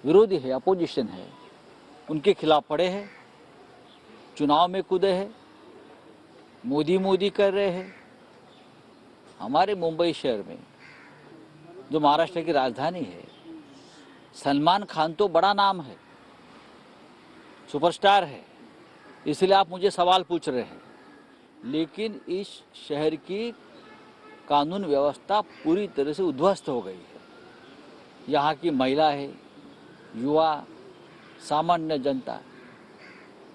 विरोधी है, अपोजिशन है, उनके खिलाफ पड़े हैं, चुनाव में कूदे हैं, मोदी मोदी कर रहे हैं। हमारे मुंबई शहर में जो महाराष्ट्र की राजधानी है, सलमान खान तो बड़ा नाम है, सुपरस्टार है, इसलिए आप मुझे सवाल पूछ रहे हैं। लेकिन इस शहर की कानून व्यवस्था पूरी तरह से उद्ध्वस्त हो गई है। यहाँ की महिला है, युवा, सामान्य जनता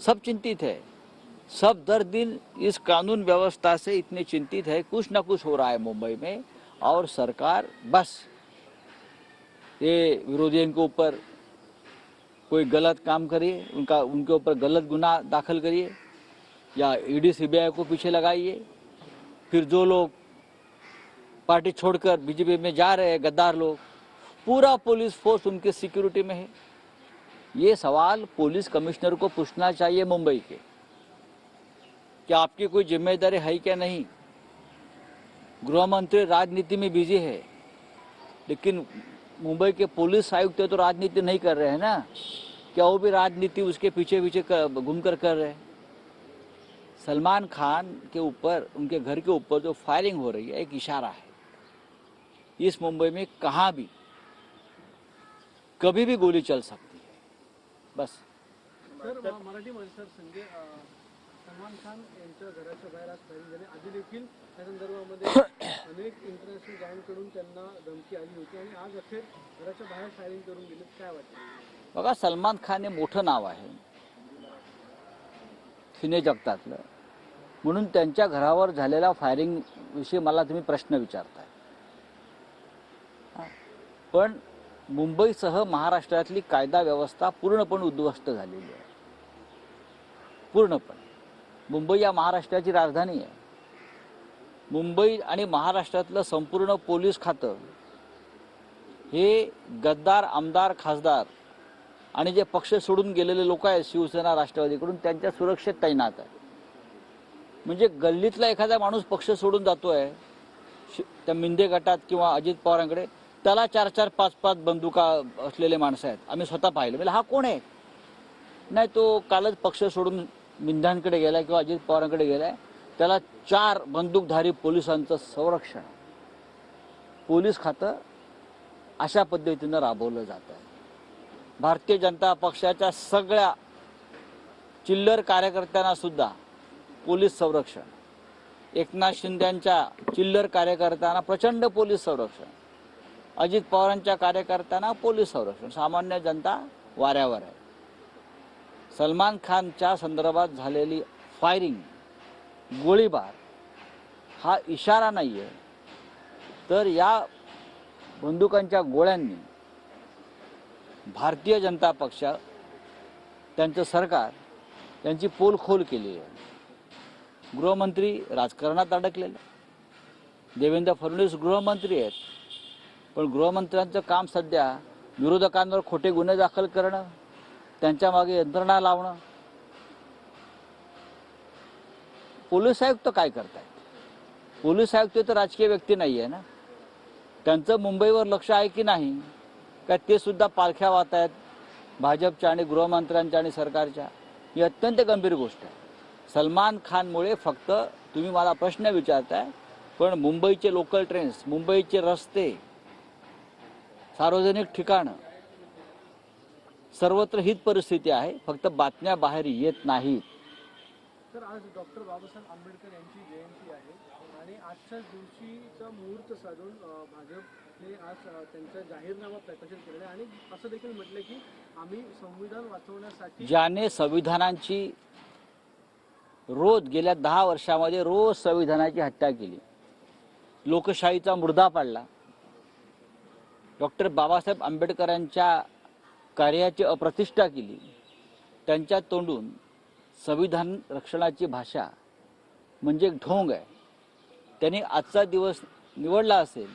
सब चिंतित है। सब दर दिन इस कानून व्यवस्था से इतने चिंतित है, कुछ ना कुछ हो रहा है मुंबई में, और सरकार बस ये विरोधियों के ऊपर कोई गलत काम करिए, उनके ऊपर गलत गुनाह दाखिल करिए, या ईडी सीबीआई को पीछे लगाइए। फिर जो लोग पार्टी छोड़कर बीजेपी में जा रहे हैं, गद्दार लोग, पूरा पुलिस फोर्स उनके सिक्योरिटी में है। ये सवाल पुलिस कमिश्नर को पूछना चाहिए मुंबई के, कि आपकी कोई जिम्मेदारी है क्या नहीं। गृह मंत्री राजनीति में बिजी है, लेकिन मुंबई के पुलिस आयुक्त तो राजनीति नहीं कर रहे हैं ना, क्या वो भी राजनीति उसके पीछे पीछे घूमकर कर रहे हैं। सलमान खान के ऊपर, उनके घर के ऊपर जो फायरिंग हो रही है, एक इशारा है। इस मुंबई में कहाँ भी कभी भी गोली चल सकती है, बस। सर, मराठी माणसं संजय सलमान खान यांच्या घराच्या बाहेर आज फायरिंग झाली। आधी देखील त्या संदर्भामध्ये अनेक इंटरनॅशनल जायंटकडून त्यांना धमकी आली होती आणि आज अखेर घराच्या बाहेर फायरिंग करून गेले। काय वाटतं? बघा, सलमान खान हे मोठं नाव आहे सिने जगतातलं, म्हणून त्यांच्या घरावर झालेल्या फायरिंग विषयी मला तुम्ही प्रश्न विचारताय। पण मुंबईसह महाराष्ट्रातली कायदा व्यवस्था पूर्णपणे उद्ध्वस्त झालेली आहे, पूर्णपणे। मुंबई या महाराष्ट्राची राजधानी आहे। मुंबई आणि महाराष्ट्रातलं संपूर्ण पोलीस खातं हे गद्दार आमदार, खासदार आणि जे पक्ष सोडून गेलेले लोक आहेत शिवसेना राष्ट्रवादीकडून, त्यांच्या सुरक्षेत तैनात आहे। म्हणजे गल्लीतला एखादा माणूस पक्ष सोडून जातोय त्या मिंदे गटात किंवा अजित पवारांकडे, त्याला 4-4, 5-5 बंदुका असलेले माणसं आहेत, आम्ही स्वतः पाहिलं। म्हणजे हा कोण आहे? नाही, तो कालच पक्ष सोडून मिंधांकडे गेलाय किंवा अजित पवारांकडे गेलाय, त्याला 4 बंदूकधारी पोलिसांचं संरक्षण। पोलीस खातं अशा पद्धतीनं राबवलं जात आहे। भारतीय जनता पक्षाच्या सगळ्या चिल्लर कार्यकर्त्यांना सुद्धा पोलीस संरक्षण, एकनाथ शिंदेंच्या चिल्लर कार्यकर्त्यांना प्रचंड पोलीस संरक्षण, अजित पवारांच्या कार्यकर्त्यांना पोलीस संरक्षण, सामान्य जनता वाऱ्यावर आहे। सलमान खानच्या संदर्भात झालेली फायरिंग, गोळीबार हा इशारा नाही आहे, तर या बंदुकांच्या गोळ्यांनी भारतीय जनता पक्ष, त्यांचं सरकार यांची पोलखोल केली आहे। गृहमंत्री राजकारणात अडकलेले, देवेंद्र फडणवीस गृहमंत्री आहेत, पण गृहमंत्र्यांचं काम सध्या विरोधकांवर खोटे गुन्हे दाखल करणं, त्यांच्या मागे यंत्रणा लावणं। पोलीस आयुक्त काय करतायत? पोलीस आयुक्त तर राजकीय व्यक्ती नाही आहे ना, त्यांचं मुंबईवर लक्ष आहे की नाही, काय ते सुद्धा पालख्या वाहत आहेत भाजपच्या आणि गृहमंत्र्यांच्या आणि सरकारच्या? ही अत्यंत गंभीर गोष्ट आहे। सलमान खानमुळे फक्त तुम्ही मला प्रश्न विचारताय, पण मुंबईचे लोकल ट्रेन्स, मुंबईचे रस्ते, सार्वजनिक ठिकाणं, सर्वत्र हीच परिस्थिती आहे, फक्त बातम्या बाहेर येत नाहीत। तर आज डॉक्टर बाबासाहेब आंबेडकर यांची जयंती आहे आणि आजच्याच दिवशीचा मुहूर्त साधून भाजपने आज त्यांचा जाहीरनामा प्रकाशित केलेला आहे आणि असं देखील म्हटलं की आम्ही संविधान वाचवण्यासाठी, ज्याने संविधानाची रोज गेल्या 10 वर्षामध्ये रोज संविधानाची हत्या केली, लोकशाहीचा मुर्दा पाडला, डॉक्टर बाबासाहेब आंबेडकरांच्या कार्याची अप्रतिष्ठा केली, त्यांच्या तोंडून संविधान रक्षणाची भाषा म्हणजे ढोंग आहे। त्यांनी आजचा दिवस निवडला असेल